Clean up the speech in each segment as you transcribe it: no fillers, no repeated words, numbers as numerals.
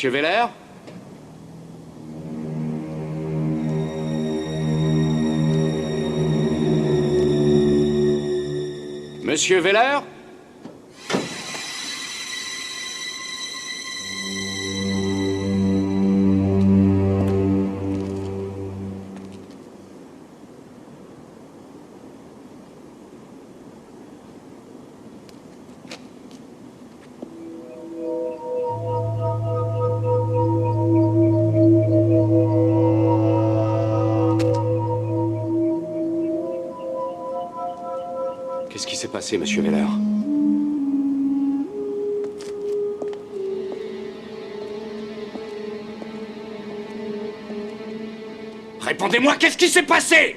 Monsieur Weller? Monsieur Weller? Qu'est-ce qui s'est passé, monsieur Weller? Répondez-moi, qu'est-ce qui s'est passé?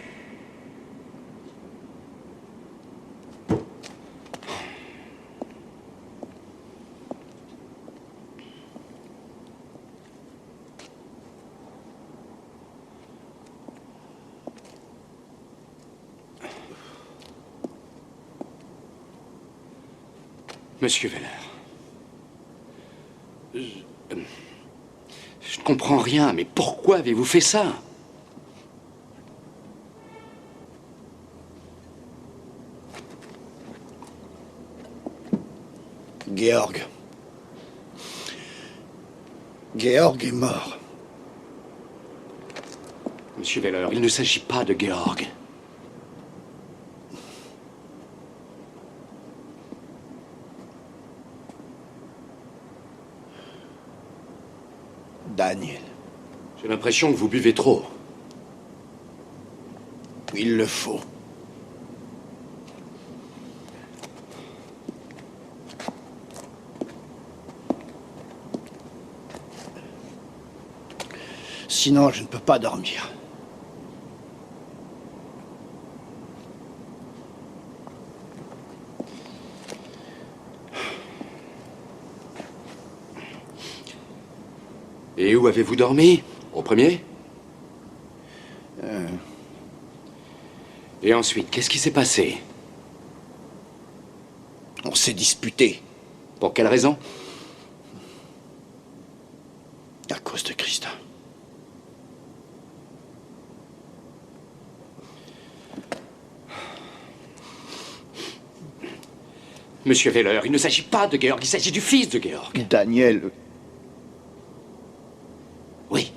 Monsieur Weller, je ne comprends rien, mais pourquoi avez-vous fait ça? Georg. Georg est mort. Monsieur Weller, il ne s'agit pas de Georg. Daniel. J'ai l'impression que vous buvez trop. Il le faut. Sinon, je ne peux pas dormir. Et où avez-vous dormi? Au premier? Et ensuite, qu'est-ce qui s'est passé? On s'est disputé. Pour quelle raison? À cause de Christa. Monsieur Weller, il ne s'agit pas de Georg, il s'agit du fils de Georg. Daniel. Oui.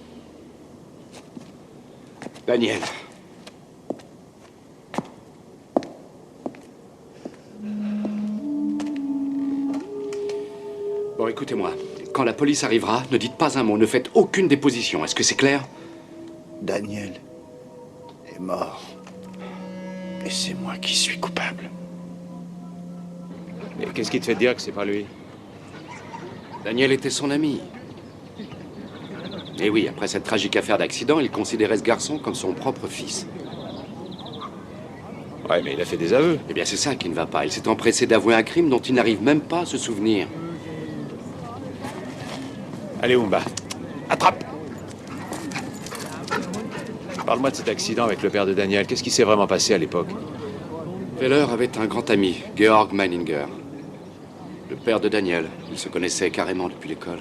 Daniel. Bon, écoutez-moi. Quand la police arrivera, ne dites pas un mot, ne faites aucune déposition. Est-ce que c'est clair? Daniel est mort. Et c'est moi qui suis coupable. Et qu'est-ce qui te fait dire que c'est pas lui? Daniel était son ami. Et oui, après cette tragique affaire d'accident, il considérait ce garçon comme son propre fils. Ouais, mais il a fait des aveux. Eh bien, c'est ça qui ne va pas. Il s'est empressé d'avouer un crime dont il n'arrive même pas à se souvenir. Allez, Umba, attrape! Parle-moi de cet accident avec le père de Daniel. Qu'est-ce qui s'est vraiment passé à l'époque? Weller avait un grand ami, Georg Meininger. Le père de Daniel. Ils se connaissaient carrément depuis l'école.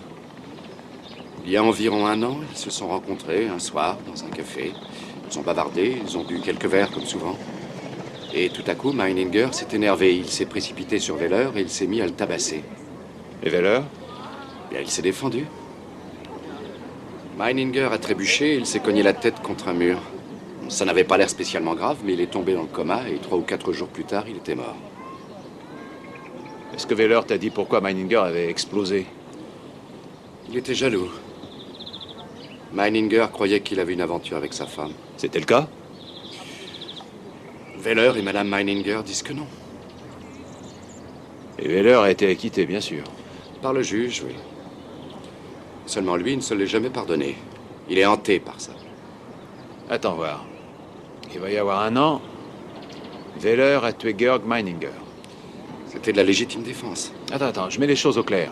Il y a environ 1 an, ils se sont rencontrés un soir dans un café. Ils ont bavardé, ils ont bu quelques verres comme souvent. Et tout à coup, Meininger s'est énervé. Il s'est précipité sur Weller et il s'est mis à le tabasser. Et Weller? Bien, il s'est défendu. Meininger a trébuché et il s'est cogné la tête contre un mur. Ça n'avait pas l'air spécialement grave, mais il est tombé dans le coma et 3 ou 4 jours plus tard, il était mort. Est-ce que Weller t'a dit pourquoi Meininger avait explosé? Il était jaloux. Meininger croyait qu'il avait une aventure avec sa femme. C'était le cas? Weller et Madame Meininger disent que non. Et Weller a été acquitté, bien sûr. Par le juge, oui. Seulement lui ne se l'est jamais pardonné. Il est hanté par ça. Attends voir. Il va y avoir 1 an, Weller a tué Georg Meininger. C'était de la légitime défense. Attends, je mets les choses au clair.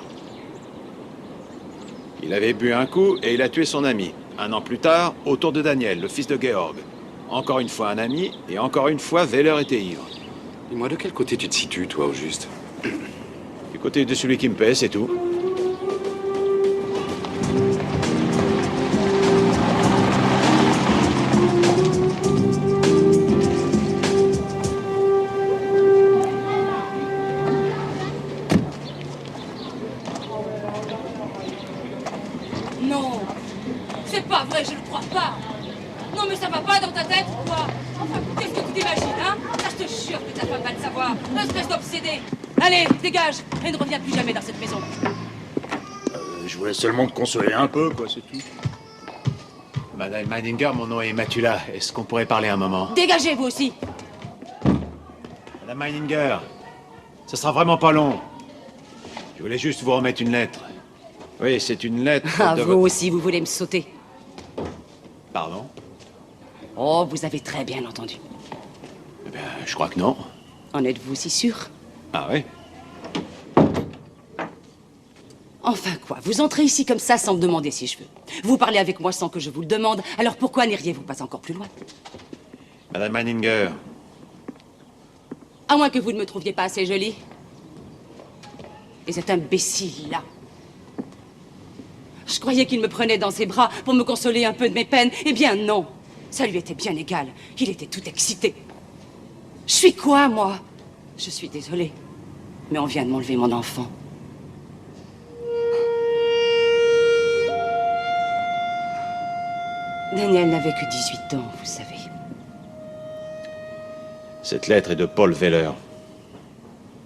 Il avait bu un coup et il a tué son ami. 1 an plus tard, autour de Daniel, le fils de Georg. Encore une fois un ami, et encore une fois, Weller était ivre. Dis-moi, de quel côté tu te situes, toi, au juste? Du côté de celui qui me paie, c'est tout. C'est pas vrai, je ne crois pas. Non, mais ça va pas dans ta tête, ou quoi? Enfin, qu'est-ce que tu t'imagines, hein? Ça, je te jure que ta femme va le savoir. Espèce d'obsédé. Allez, dégage, et ne reviens plus jamais dans cette maison. Je voulais seulement te consoler un peu, quoi, c'est tout. Madame Meininger, mon nom est Matula. Est-ce qu'on pourrait parler un moment? Dégagez, vous aussi. Madame Meininger, ça sera vraiment pas long. Je voulais juste vous remettre une lettre. Oui, c'est une lettre Ah, de vous aussi, vous voulez me sauter. Pardon? Oh, vous avez très bien entendu. Eh bien, je crois que non. En êtes-vous si sûr? Ah oui? Enfin quoi, vous entrez ici comme ça sans me demander si je veux. Vous parlez avec moi sans que je vous le demande, alors pourquoi n'iriez-vous pas encore plus loin? Madame Meininger, À moins que vous ne me trouviez pas assez jolie. Et cet imbécile-là. Je croyais qu'il me prenait dans ses bras pour me consoler un peu de mes peines. Eh bien non, ça lui était bien égal. Il était tout excité. Je suis quoi, moi? Je suis désolée, mais on vient de m'enlever mon enfant. Daniel n'avait que 18 ans, vous savez. cette lettre est de Paul Weller.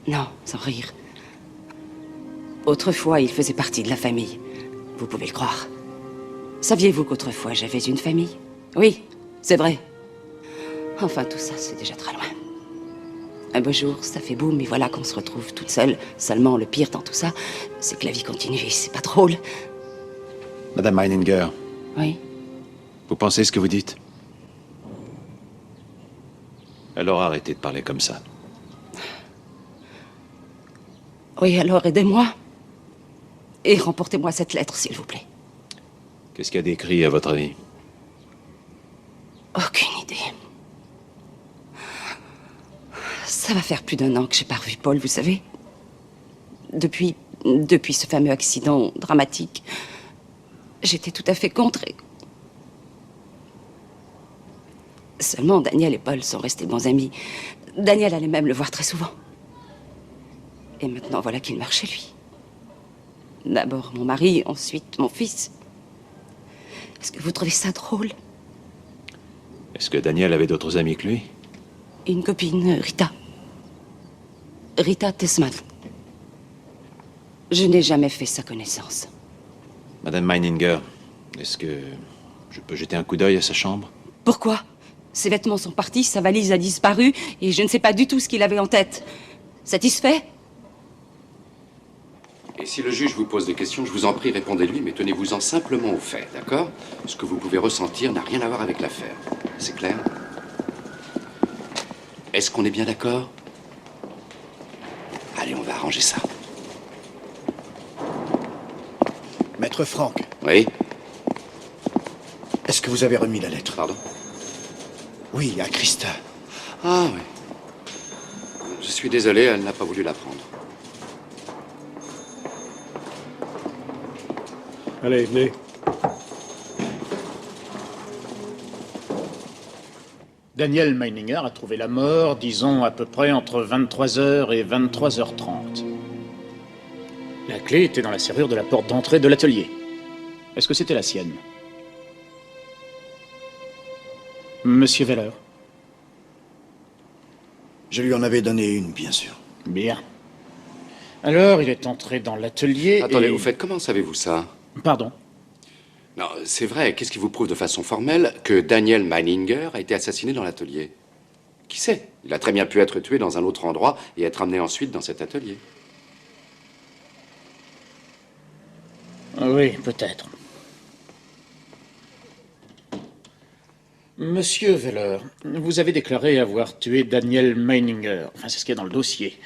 Non, sans rire. Autrefois, il faisait partie de la famille. Vous pouvez le croire. Saviez-vous qu'autrefois, j'avais une famille? Oui, c'est vrai. Enfin, tout ça, c'est déjà très loin. Un beau jour, ça fait boum, et voilà qu'on se retrouve toute seule. Seulement, le pire dans tout ça, c'est que la vie continue, et c'est pas drôle. Madame Meininger, Oui? vous pensez ce que vous dites? Alors arrêtez de parler comme ça. Oui, alors aidez-moi. Et remportez-moi cette lettre, s'il vous plaît. Qu'est-ce qu'il y a d'écrit, à votre avis? Aucune idée. Ça va faire plus d'1 an que j'ai pas revu Paul, vous savez. Depuis ce fameux accident dramatique, j'étais tout à fait contre et... Seulement, Daniel et Paul sont restés bons amis. Daniel allait même le voir très souvent. Et maintenant, voilà qu'il meurt chez lui. D'abord mon mari, ensuite mon fils. Est-ce que vous trouvez ça drôle? Est-ce que Daniel avait d'autres amis que lui? Une copine, Rita. Rita Tessman. Je n'ai jamais fait sa connaissance. Madame Meininger, est-ce que je peux jeter un coup d'œil à sa chambre? Pourquoi? Ses vêtements sont partis, sa valise a disparu, et je ne sais pas du tout ce qu'il avait en tête. Satisfait? Et si le juge vous pose des questions, je vous en prie, répondez-lui, mais tenez-vous-en simplement aux faits, d'accord? Ce que vous pouvez ressentir n'a rien à voir avec l'affaire. C'est clair? Est-ce qu'on est bien d'accord? Allez, on va arranger ça. Maître Franck, Oui? est-ce que vous avez remis la lettre? Pardon? Oui, à Christa. Ah oui. Je suis désolé, elle n'a pas voulu la prendre. Allez, venez. Daniel Meininger a trouvé la mort, disons, à peu près entre 23h et 23h30. La clé était dans la serrure de la porte d'entrée de l'atelier. Est-ce que c'était la sienne? Monsieur Weller? Je lui en avais donné une, bien sûr. Bien. Alors, il est entré dans l'atelier Attendez, et... au fait, comment savez-vous ça? Pardon? Non, c'est vrai. Qu'est-ce qui vous prouve de façon formelle que Daniel Meininger a été assassiné dans l'atelier? Qui sait? Il a très bien pu être tué dans un autre endroit et être amené ensuite dans cet atelier. Oui, peut-être. Monsieur Weller, vous avez déclaré avoir tué Daniel Meininger. Enfin, c'est ce qu'il y a dans le dossier.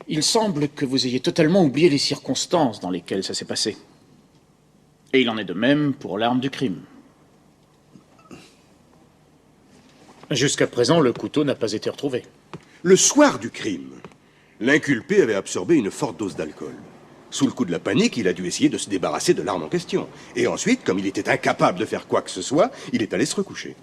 Il semble que vous ayez totalement oublié les circonstances dans lesquelles ça s'est passé. Et il en est de même pour l'arme du crime. Jusqu'à présent, le couteau n'a pas été retrouvé. Le soir du crime, l'inculpé avait absorbé une forte dose d'alcool. Sous le coup de la panique, il a dû essayer de se débarrasser de l'arme en question. Et ensuite, comme il était incapable de faire quoi que ce soit, il est allé se recoucher.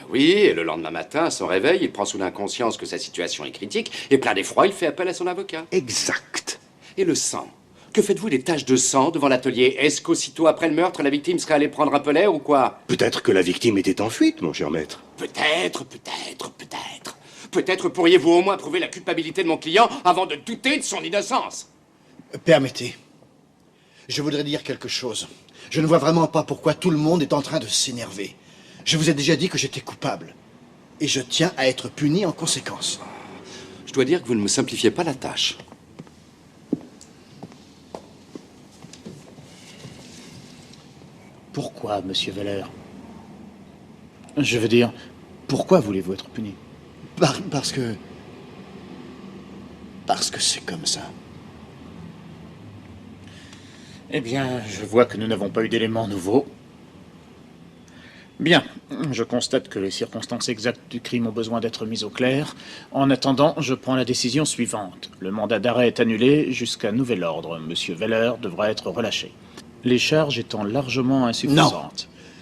Oui, et le lendemain matin, à son réveil, il prend soudain conscience que sa situation est critique, et plein d'effroi, il fait appel à son avocat. Exact. Et le sang? Que faites-vous des taches de sang devant l'atelier? Est-ce qu'aussitôt après le meurtre, la victime serait allée prendre un peu l'air ou quoi? Peut-être que la victime était en fuite, mon cher maître. Peut-être. Peut-être pourriez-vous au moins prouver la culpabilité de mon client avant de douter de son innocence. Permettez. Je voudrais dire quelque chose. Je ne vois vraiment pas pourquoi tout le monde est en train de s'énerver. Je vous ai déjà dit que j'étais coupable. Et je tiens à être puni en conséquence. Je dois dire que vous ne me simplifiez pas la tâche. Pourquoi, monsieur Veller? Je veux dire, pourquoi voulez-vous être puni? Parce que c'est comme ça. Eh bien, je vois que nous n'avons pas eu d'éléments nouveaux. Bien, je constate que les circonstances exactes du crime ont besoin d'être mises au clair. En attendant, je prends la décision suivante. Le mandat d'arrêt est annulé jusqu'à nouvel ordre. Monsieur Veller devra être relâché. Les charges étant largement insuffisantes. Non,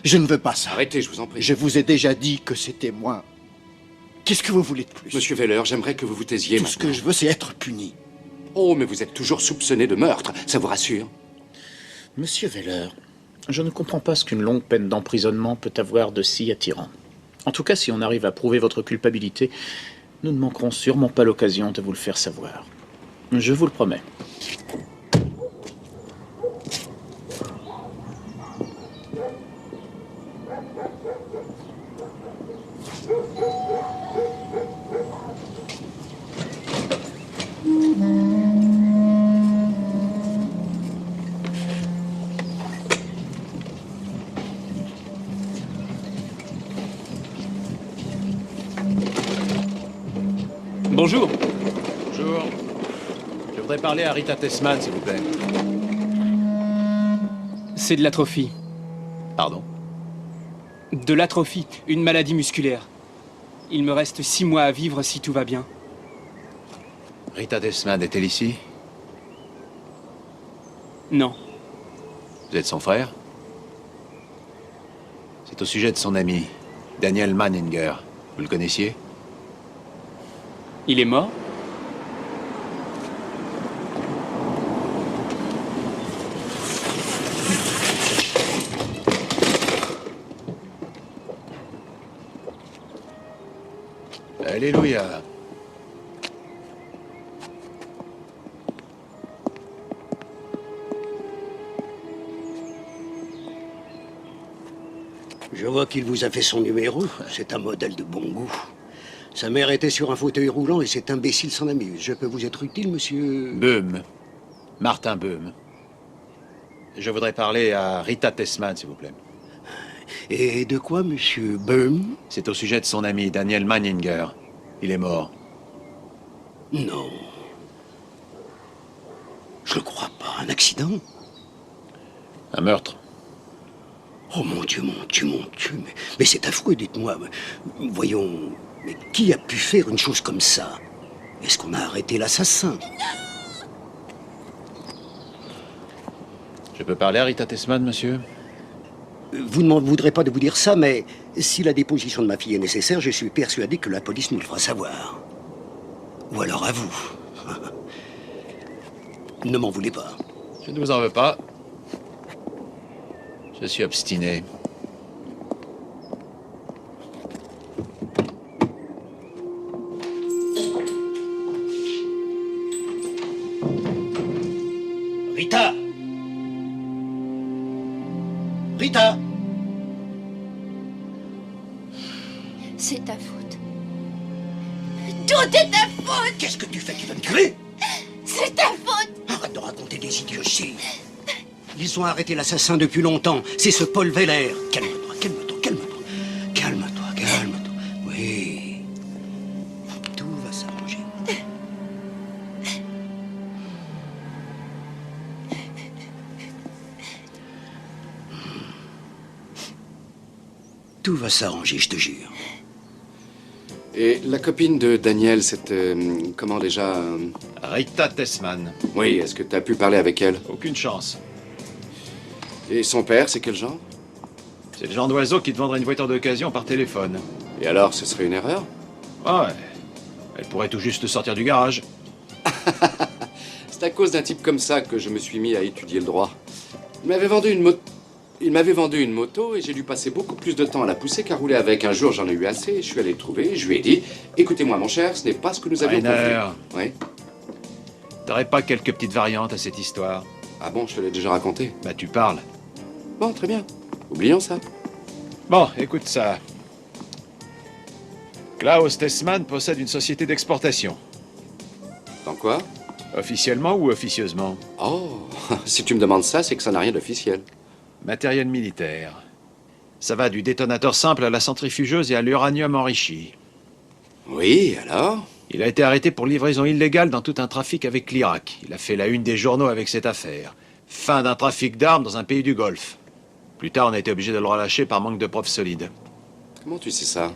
je ne veux pas ça. Arrêtez, je vous en prie. Je vous ai déjà dit que c'était moi. Qu'est-ce que vous voulez de plus? Monsieur Veller, j'aimerais que vous vous taisiez Tout maintenant. ce que je veux, c'est être puni. Oh, mais vous êtes toujours soupçonné de meurtre, ça vous rassure? Monsieur Veller, je ne comprends pas ce qu'une longue peine d'emprisonnement peut avoir de si attirant. En tout cas, si on arrive à prouver votre culpabilité, nous ne manquerons sûrement pas l'occasion de vous le faire savoir. Je vous le promets. Bonjour. Bonjour. Je voudrais parler à Rita Tessman, s'il vous plaît. C'est de l'atrophie. Pardon? De l'atrophie, une maladie musculaire. Il me reste 6 mois à vivre si tout va bien. Rita Tessman est-elle ici? Non. Vous êtes son frère? C'est au sujet de son ami, Daniel Meininger. Vous le connaissiez? Il est mort? Alléluia. Je vois qu'il vous a fait son numéro. C'est un modèle de bon goût. Sa mère était sur un fauteuil roulant et cet imbécile s'en amuse. Je peux vous être utile, monsieur... Böhm. Martin Böhm. Je voudrais parler à Rita Tessman, s'il vous plaît. Et de quoi, monsieur Böhm? C'est au sujet de son ami, Daniel Meininger. Il est mort. Non. Je le crois pas. Un accident? Un meurtre. Oh mon Dieu, mon Dieu, mon Dieu. Mais c'est affreux, dites-moi. Voyons, mais qui a pu faire une chose comme ça? Est-ce qu'on a arrêté l'assassin? Je peux parler à Rita Tessman, monsieur? Vous ne m'en voudrez pas de vous dire ça, mais si la déposition de ma fille est nécessaire, je suis persuadé que la police nous le fera savoir. Ou alors à vous. Ne m'en voulez pas. Je ne vous en veux pas. Je suis obstiné. Rita! Rita! C'est ta faute. Tout est ta faute! Qu'est-ce que tu fais? Tu vas me tuer? C'est ta faute! Arrête de raconter des idioties. Ils ont arrêté l'assassin depuis longtemps. C'est ce Paul Weller. Calme-toi, calme-toi, calme-toi. Calme-toi, calme-toi. Oui. Tout va s'arranger. Tout va s'arranger, je te jure. Et la copine de Daniel, cette... comment déjà... Rita Tessman. Oui, est-ce que tu as pu parler avec elle? Aucune chance. Et son père, c'est quel genre? C'est le genre d'oiseau qui te vendrait une voiture d'occasion par téléphone. Et alors, ce serait une erreur? Ouais. Elle pourrait tout juste sortir du garage. C'est à cause d'un type comme ça que je me suis mis à étudier le droit. Il m'avait vendu une moto et j'ai dû passer beaucoup plus de temps à la pousser qu'à rouler avec. Un jour, j'en ai eu assez, je suis allé le trouver et je lui ai dit « Écoutez-moi, mon cher, ce n'est pas ce que nous avions Rainer. convenu. » Oui. T'aurais pas quelques petites variantes à cette histoire? Ah bon, je te l'ai déjà raconté. Bah tu parles. Bon, très bien. Oublions ça. Bon, écoute ça. Klaus Tessmann possède une société d'exportation. Dans quoi? Officiellement ou officieusement? Oh, si tu me demandes ça, c'est que ça n'a rien d'officiel. Matériel militaire. Ça va du détonateur simple à la centrifugeuse et à l'uranium enrichi. Oui, alors? Il a été arrêté pour livraison illégale dans tout un trafic avec l'Irak. Il a fait la une des journaux avec cette affaire. Fin d'un trafic d'armes dans un pays du Golfe. Plus tard, on a été obligé de le relâcher par manque de preuves solides. Comment tu sais ça?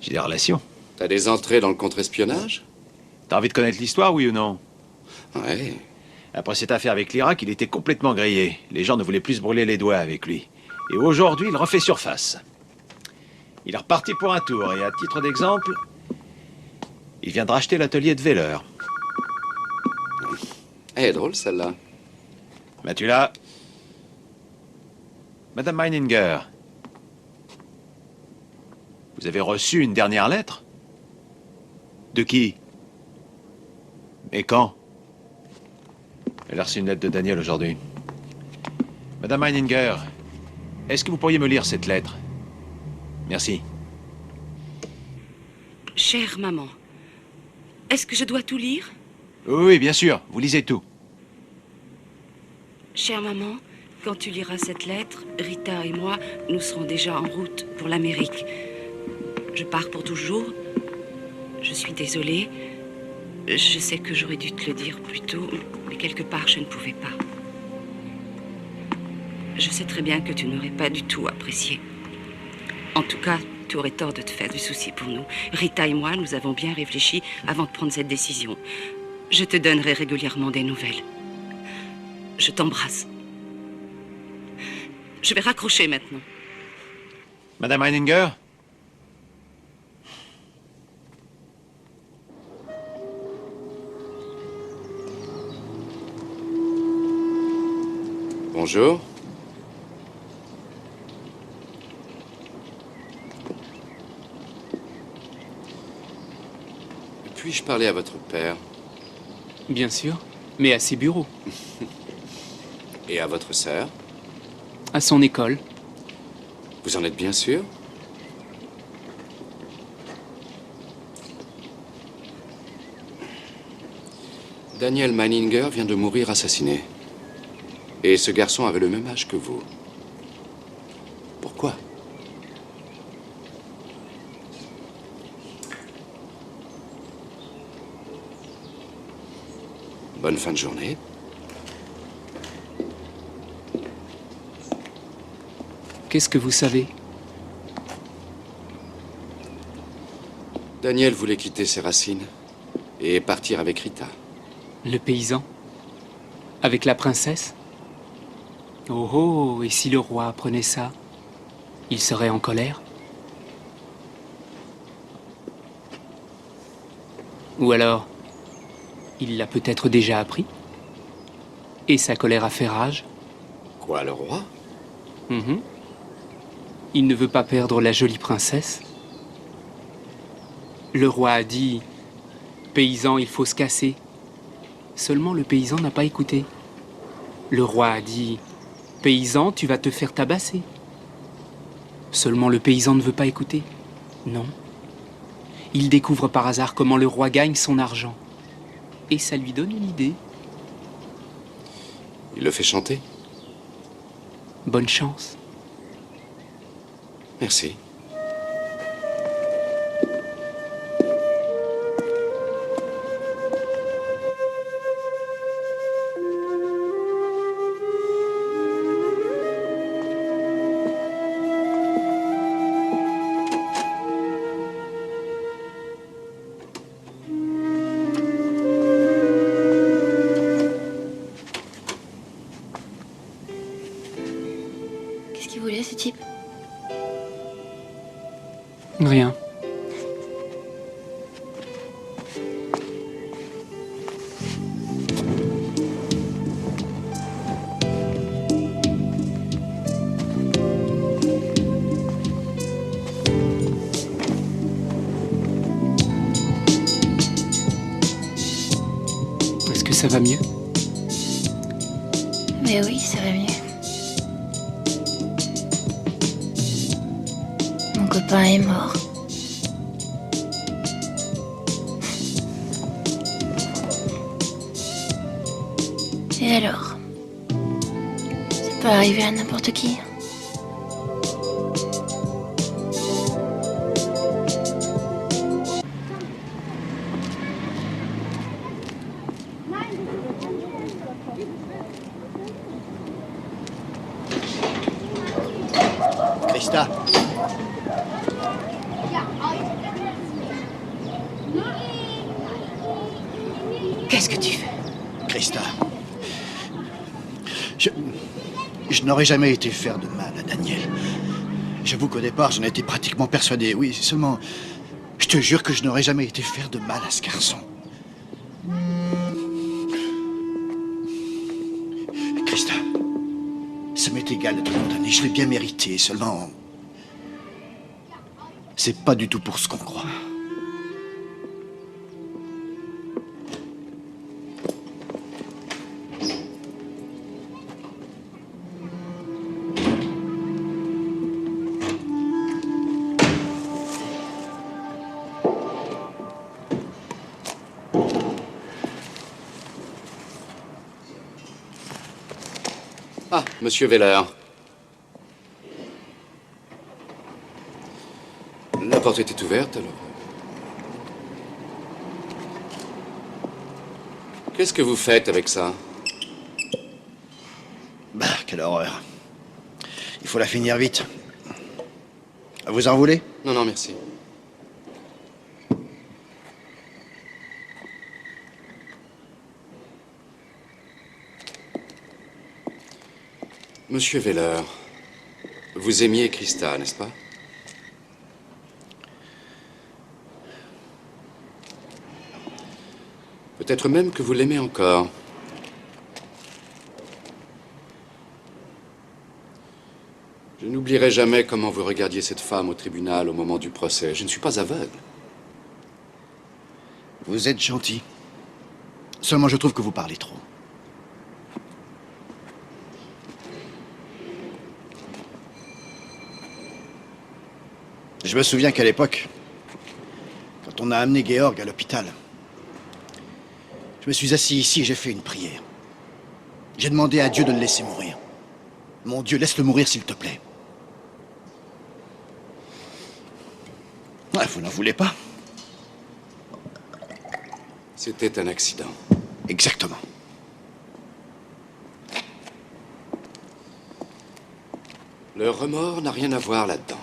J'ai des relations. T'as des entrées dans le contre-espionnage? T'as envie de connaître l'histoire, oui ou non? Ouais. Après cette affaire avec l'Irak, il était complètement grillé. Les gens ne voulaient plus se brûler les doigts avec lui. Et aujourd'hui, il refait surface. Il est reparti pour un tour, et à titre d'exemple, il vient de racheter l'atelier de Veller. Elle est drôle, celle-là. Tu l'as? Madame Meininger, vous avez reçu une dernière lettre? De qui? Et quand? Elle a reçu une lettre de Daniel aujourd'hui. Madame Meininger, est-ce que vous pourriez me lire cette lettre? Merci. Chère maman, est-ce que je dois tout lire? Oui, bien sûr, vous lisez tout. Chère maman, quand tu liras cette lettre, Rita et moi, nous serons déjà en route pour l'Amérique. Je pars pour toujours. Je suis désolée. Je sais que j'aurais dû te le dire plus tôt, mais quelque part, je ne pouvais pas. Je sais très bien que tu n'aurais pas du tout apprécié. En tout cas, tu aurais tort de te faire du souci pour nous. Rita et moi, nous avons bien réfléchi avant de prendre cette décision. Je te donnerai régulièrement des nouvelles. Je t'embrasse. Je vais raccrocher maintenant. Madame Meininger? Bonjour. Puis-je parler à votre père? Bien sûr, mais à ses bureaux, Et à votre sœur? à son école. Vous en êtes bien sûr? Daniel Meininger vient de mourir assassiné. Et ce garçon avait le même âge que vous. Pourquoi? Bonne fin de journée. Qu'est-ce que vous savez? Daniel voulait quitter ses racines et partir avec Rita. Le paysan? Avec la princesse? Oh oh, et si le roi apprenait ça? Il serait en colère? Ou alors, il l'a peut-être déjà appris? Et sa colère a fait rage? Quoi, le roi? Mhm. Il ne veut pas perdre la jolie princesse. Le roi a dit « Paysan, il faut se casser ». Seulement le paysan n'a pas écouté. Le roi a dit « Paysan, tu vas te faire tabasser ». Seulement le paysan ne veut pas écouter. Non. Il découvre par hasard comment le roi gagne son argent. Et ça lui donne une idée. Il le fait chanter? Bonne chance. Merci. Qu'est-ce qu'il voulait, ce type? Rien. ça va mieux? Mais oui, ça va mieux. Mon copain est mort. Et alors? Ça peut arriver à n'importe qui. Christa. Qu'est-ce que tu fais? Christa. Je n'aurais jamais été faire de mal à Daniel. J'avoue qu'au départ, j'en étais pratiquement persuadé. Oui, seulement, je te jure que je n'aurais jamais été faire de mal à ce garçon. Christa, ça m'est égal d'être condamné. Je l'ai bien mérité, seulement... C'est pas du tout pour ce qu'on croit. Ah, Monsieur Weller. La porte était ouverte, alors. Qu'est-ce que vous faites avec ça? Bah, quelle horreur. Il faut la finir vite. Vous en voulez? Non, non, merci. Monsieur Weller, vous aimiez Christa, n'est-ce pas? Peut-être même que vous l'aimez encore. Je n'oublierai jamais comment vous regardiez cette femme au tribunal au moment du procès. Je ne suis pas aveugle. Vous êtes gentil. Seulement, je trouve que vous parlez trop. Je me souviens qu'à l'époque, quand on a amené Georg à l'hôpital, je me suis assis ici et j'ai fait une prière. J'ai demandé à Dieu de le laisser mourir. Mon Dieu, laisse-le mourir, s'il te plaît. Ah, vous n'en voulez pas? C'était un accident. Exactement. Le remords n'a rien à voir là-dedans.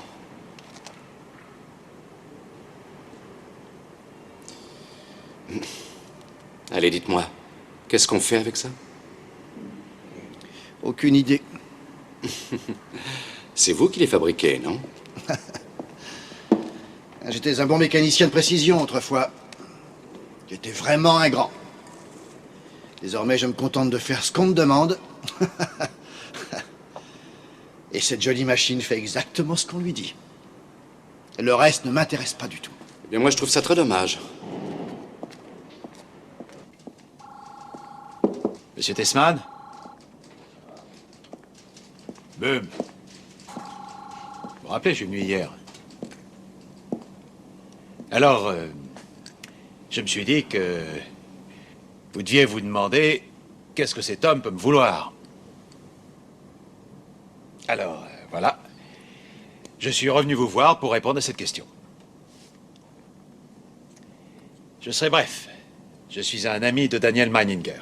Allez, dites-moi, qu'est-ce qu'on fait avec ça? Aucune idée. C'est vous qui les fabriquez, non? J'étais un bon mécanicien de précision autrefois. J'étais vraiment un grand. Désormais, je me contente de faire ce qu'on me demande. Et cette jolie machine fait exactement ce qu'on lui dit. Le reste ne m'intéresse pas du tout. Eh bien, moi, je trouve ça très dommage. Monsieur Tessman? Boum. Vous vous rappelez, je suis venu hier. Alors, je me suis dit que vous deviez vous demander qu'est-ce que cet homme peut me vouloir. Alors, voilà. Je suis revenu vous voir pour répondre à cette question. Je serai bref. Je suis un ami de Daniel Meininger.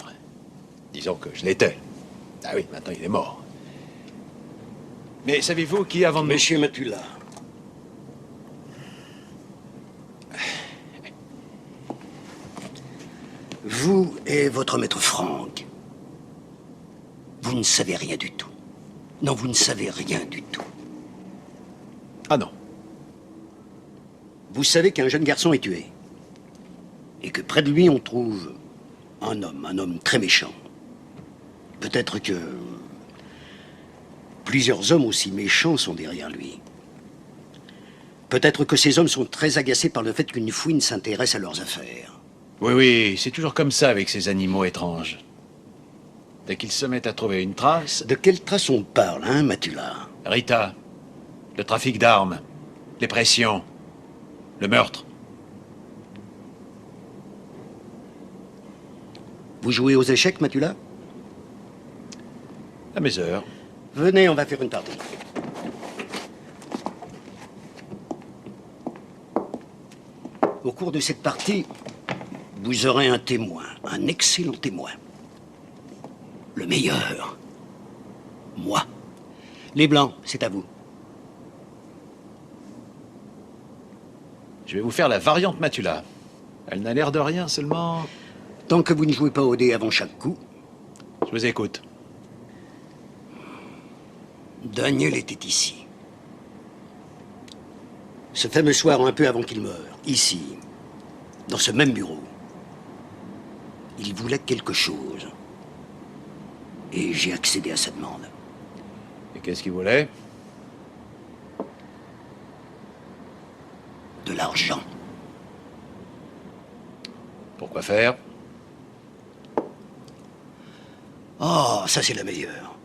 Disons que je l'étais. Ah oui, maintenant il est mort. Mais savez-vous qui avant de nous... Monsieur Matula. Vous et votre maître Franck, vous ne savez rien du tout. Non, vous ne savez rien du tout. Ah non. Vous savez qu'un jeune garçon est tué. Et que près de lui, on trouve un homme très méchant. Peut-être que plusieurs hommes aussi méchants sont derrière lui. Peut-être que ces hommes sont très agacés par le fait qu'une fouine s'intéresse à leurs affaires. Oui, oui, c'est toujours comme ça avec ces animaux étranges. Dès qu'ils se mettent à trouver une trace... De quelle trace on parle, hein, Matula? Rita, le trafic d'armes, les pressions, le meurtre. Vous jouez aux échecs, Matula? À mes heures. Venez, on va faire une partie. Au cours de cette partie, vous aurez un témoin, un excellent témoin. Le meilleur. Moi. Les Blancs, c'est à vous. Je vais vous faire la variante Matula. Elle n'a l'air de rien, seulement... Tant que vous ne jouez pas au dé avant chaque coup, Je vous écoute. Daniel était ici. Ce fameux soir, un peu avant qu'il meure, ici, dans ce même bureau. Il voulait quelque chose. Et j'ai accédé à sa demande. Et qu'est-ce qu'il voulait? De l'argent. Pourquoi faire? Oh, ça c'est la meilleure.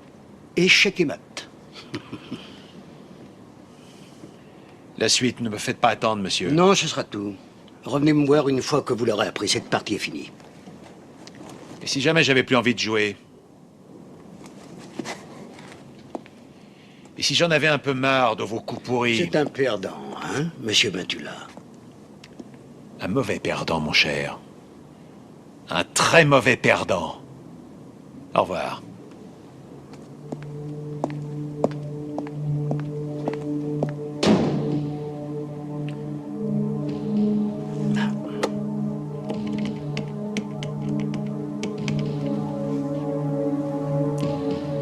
Échec et mat. La suite, ne me faites pas attendre, monsieur. Non, ce sera tout. Revenez me voir une fois que vous l'aurez appris. Cette partie est finie. Et si jamais j'avais plus envie de jouer? Et si j'en avais un peu marre de vos coups pourris? C'est un perdant, hein, monsieur Matula? Un mauvais perdant, mon cher. Un très mauvais perdant. Au revoir.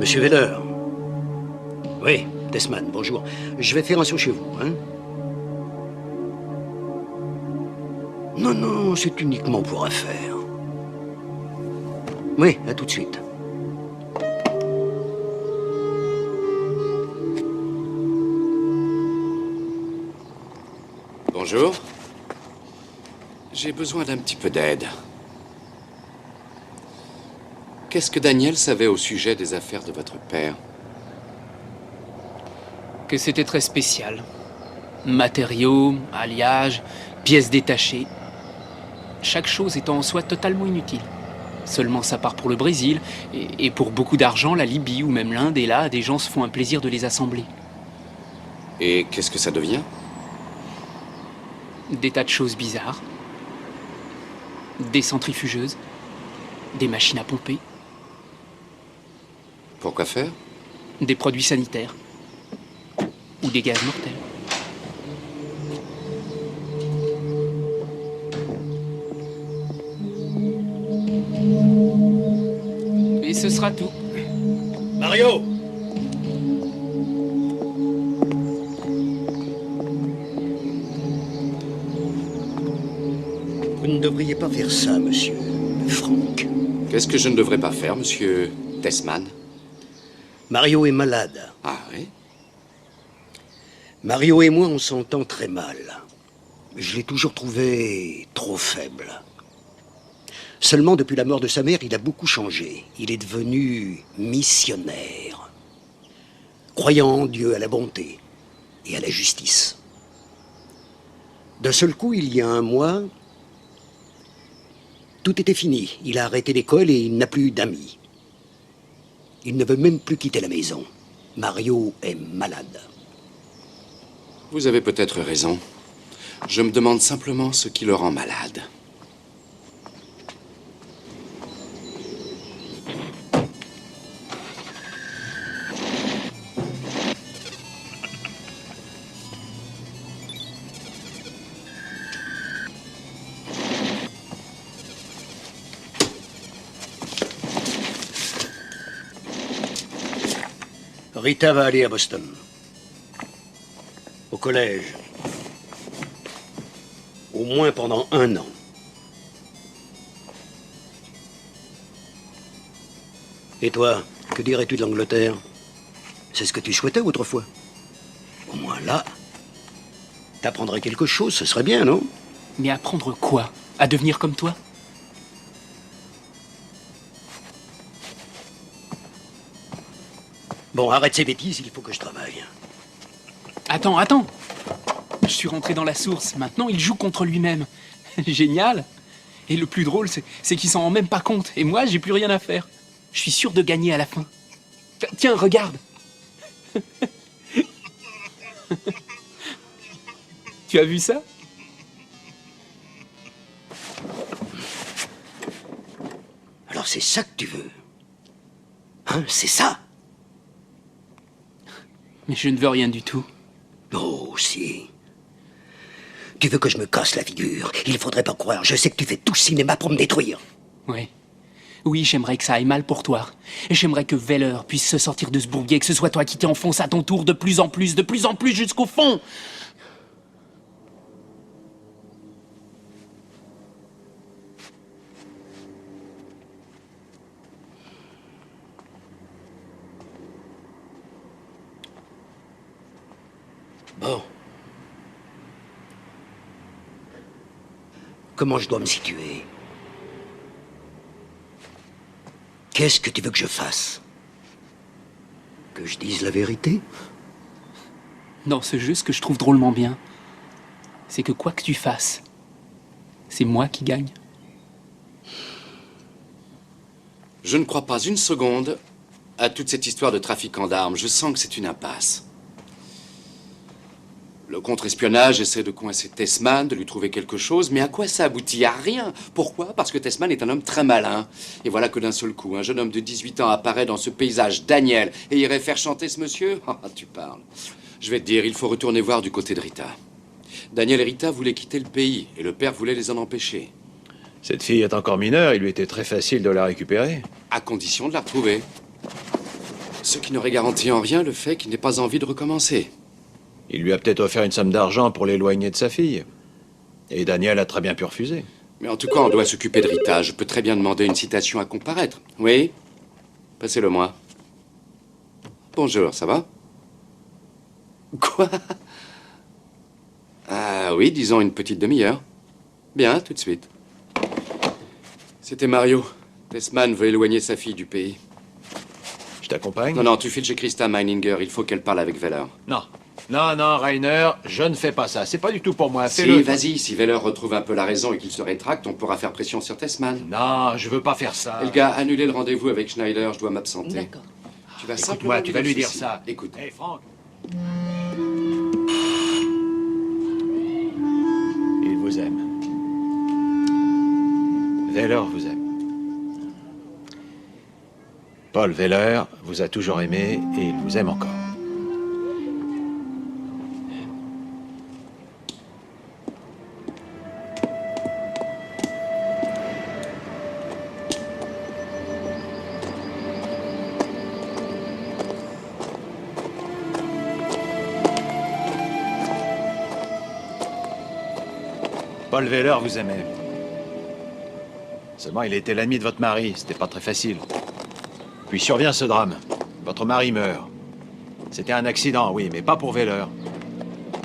Monsieur Veller. Oui, Desman, bonjour. Je vais faire un saut chez vous, hein? Non, non, c'est uniquement pour affaire. Oui, à tout de suite. Bonjour. J'ai besoin d'un petit peu d'aide. Qu'est-ce que Daniel savait au sujet des affaires de votre père? Que c'était très spécial. Matériaux, alliages, pièces détachées. Chaque chose étant en soi totalement inutile. Seulement ça part pour le Brésil, et pour beaucoup d'argent, la Libye ou même l'Inde, et là, des gens se font un plaisir de les assembler. Et qu'est-ce que ça devient? Des tas de choses bizarres. Des centrifugeuses. Des machines à pomper. Pourquoi faire? Des produits sanitaires. Ou des gaz mortels. Et ce sera tout. Mario! Vous ne devriez pas faire ça, monsieur Franck. Qu'est-ce que je ne devrais pas faire, monsieur Desman? Mario est malade. Ah oui? Mario et moi, on s'entend très mal. Je l'ai toujours trouvé trop faible. Seulement, depuis la mort de sa mère, il a beaucoup changé. Il est devenu missionnaire. Croyant en Dieu, à la bonté et à la justice. D'un seul coup, il y a un mois, tout était fini. Il a arrêté l'école et il n'a plus d'amis. Il ne veut même plus quitter la maison. Mario est malade. Vous avez peut-être raison. Je me demande simplement ce qui le rend malade. Rita va aller à Boston. Au collège. Au moins pendant 1 an. Et toi, que dirais-tu de l'Angleterre? C'est ce que tu souhaitais autrefois. Au moins là, t'apprendrais quelque chose, ce serait bien, non? Mais apprendre quoi? À devenir comme toi? Bon, arrête ces bêtises, il faut que je travaille. Attends, attends. Je suis rentré dans la source. Maintenant, il joue contre lui-même. Génial. Et le plus drôle, c'est qu'il s'en rend même pas compte. Et moi, j'ai plus rien à faire. Je suis sûr de gagner à la fin. Tiens, regarde. Tu as vu ça? Alors c'est ça que tu veux? Hein, c'est ça? Mais je ne veux rien du tout. Oh, si. Tu veux que je me casse la figure? Il faudrait pas croire. Je sais que tu fais tout cinéma pour me détruire. Oui. Oui, j'aimerais que ça aille mal pour toi. Et j'aimerais que Veller puisse se sortir de ce bourbier, que ce soit toi qui t'enfonces à ton tour de plus en plus jusqu'au fond. Bon. Comment je dois me situer? Qu'est-ce que tu veux que je fasse? Que je dise la vérité? Dans ce jeu, ce que je trouve drôlement bien, c'est que quoi que tu fasses, c'est moi qui gagne. Je ne crois pas une seconde à toute cette histoire de trafiquant d'armes. Je sens que c'est une impasse. Le contre-espionnage essaie de coincer Tessman, de lui trouver quelque chose, mais à quoi ça aboutit? À rien. Pourquoi? Parce que Tessman est un homme très malin. Et voilà que d'un seul coup, un jeune homme de 18 ans apparaît dans ce paysage, Daniel, et irait faire chanter ce monsieur? Ah, tu parles. Je vais te dire, il faut retourner voir du côté de Rita. Daniel et Rita voulaient quitter le pays, et le père voulait les en empêcher. Cette fille est encore mineure, il lui était très facile de la récupérer. À condition de la retrouver. Ce qui n'aurait garanti en rien le fait qu'il n'ait pas envie de recommencer. Il lui a peut-être offert une somme d'argent pour l'éloigner de sa fille. Et Daniel a très bien pu refuser. Mais en tout cas, on doit s'occuper de Rita. Je peux très bien demander une citation à comparaître. Oui? Passez-le-moi. Bonjour, ça va? Quoi? Ah oui, disons une petite demi-heure. Bien, tout de suite. C'était Mario. Tessman veut éloigner sa fille du pays. Je t'accompagne? Non, non, tu files chez Christa Meininger. Il faut qu'elle parle avec Veller. Non. Non, non, Rainer, je ne fais pas ça. C'est pas du tout pour moi. Si, Fais-le. vas-y. Si Veller retrouve un peu la raison et qu'il se rétracte, on pourra faire pression sur Tessman. Non, je veux pas faire ça. Elga, annulez le rendez-vous avec Schneider. Je dois m'absenter. D'accord. Tu vas Écoute-moi, simplement tu vas lui dire ceci. ça. Écoute. Hé, Franck. Il vous aime. Veller vous aime. Paul Veller vous a toujours aimé et il vous aime encore. Paul Veller vous aimait. Seulement, il était l'ami de votre mari. C'était pas très facile. Puis survient ce drame. Votre mari meurt. C'était un accident, oui, mais pas pour Veller.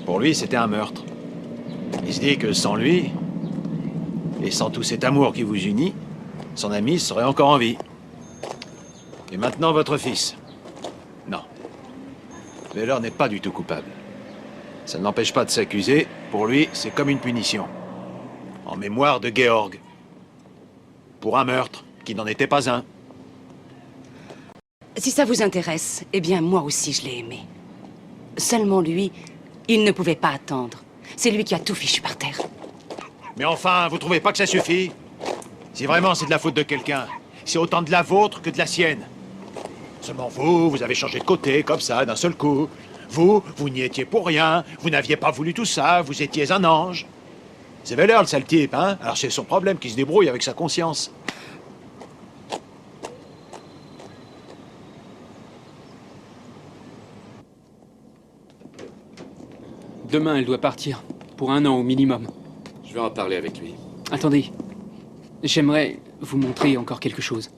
Pour lui, c'était un meurtre. Il se dit que sans lui, et sans tout cet amour qui vous unit, son ami serait encore en vie. Et maintenant, votre fils. Non. Veller n'est pas du tout coupable. Ça ne l'empêche pas de s'accuser. Pour lui, c'est comme une punition. En mémoire de Georg. Pour un meurtre qui n'en était pas un. Si ça vous intéresse, eh bien, moi aussi, je l'ai aimé. Seulement lui, il ne pouvait pas attendre. C'est lui qui a tout fichu par terre. Mais enfin, vous trouvez pas que ça suffit? Si vraiment c'est de la faute de quelqu'un, c'est autant de la vôtre que de la sienne. Seulement vous, vous avez changé de côté, comme ça, d'un seul coup. Vous n'y étiez pour rien, vous n'aviez pas voulu tout ça, vous étiez un ange. C'est Veller, le sale type, hein? Alors c'est son problème qui se débrouille avec sa conscience. Demain, elle doit partir. Pour 1 an au minimum. Je vais en parler avec lui. Attendez. J'aimerais vous montrer encore quelque chose.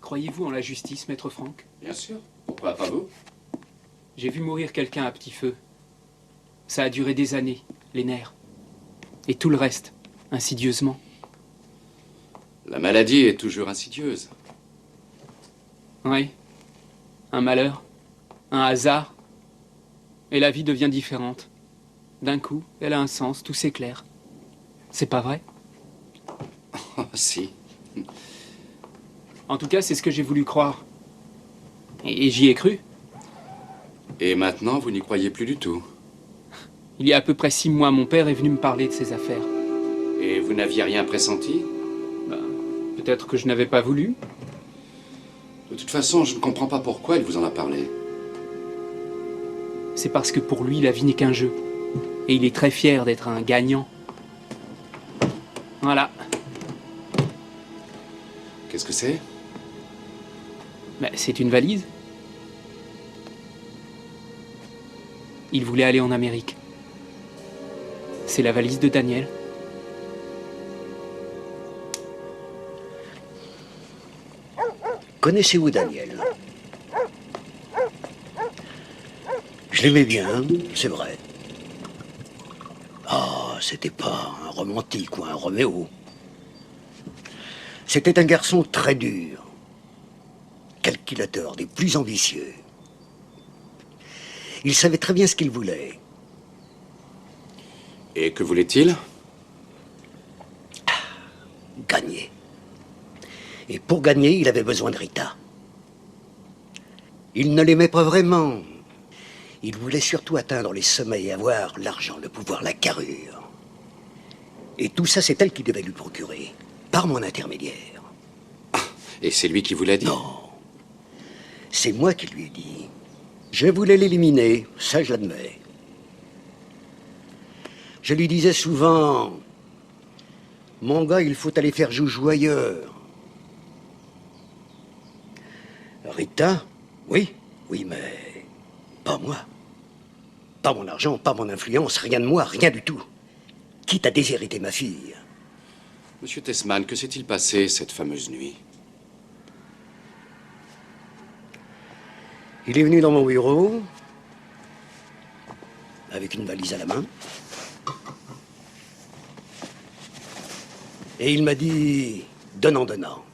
Croyez-vous en la justice, maître Franck? Bien sûr. Pourquoi pas vous? J'ai vu mourir quelqu'un à petit feu. Ça a duré des années, les nerfs. Et tout le reste. insidieusement. La maladie est toujours insidieuse. Oui. Un malheur, un hasard, et la vie devient différente. D'un coup, elle a un sens, tout s'éclaire. C'est pas vrai? Oh, si. En tout cas, c'est ce que j'ai voulu croire. Et j'y ai cru. Et maintenant, vous n'y croyez plus du tout. Il y a à peu près 6 mois, mon père est venu me parler de ses affaires. Et vous n'aviez rien pressenti? Peut-être que je n'avais pas voulu. De toute façon, je ne comprends pas pourquoi il vous en a parlé. C'est parce que pour lui, la vie n'est qu'un jeu. Et il est très fier d'être un gagnant. Voilà. Qu'est-ce que c'est? C'est une valise. Il voulait aller en Amérique. C'est la valise de Daniel. Connaissez-vous Daniel? Je l'aimais bien, c'est vrai. Ah, c'était pas un romantique ou un Roméo. C'était un garçon très dur, calculateur, des plus ambitieux. Il savait très bien ce qu'il voulait. Et que voulait-il? Gagner. Et pour gagner, il avait besoin de Rita. Il ne l'aimait pas vraiment. Il voulait surtout atteindre les sommets et avoir l'argent, le pouvoir, la carrure. Et tout ça, c'est elle qui devait lui procurer, par mon intermédiaire. Et c'est lui qui vous l'a dit? Non. C'est moi qui lui ai dit. Je voulais l'éliminer, ça je l'admets. Je lui disais souvent, mon gars, il faut aller faire joujou ailleurs. Rita, oui, mais pas moi. Pas mon argent, pas mon influence, rien de moi, rien du tout. Quitte à déshériter ma fille. Monsieur Tessman, que s'est-il passé cette fameuse nuit? Il est venu dans mon bureau, avec une valise à la main. Et il m'a dit, donnant, donnant.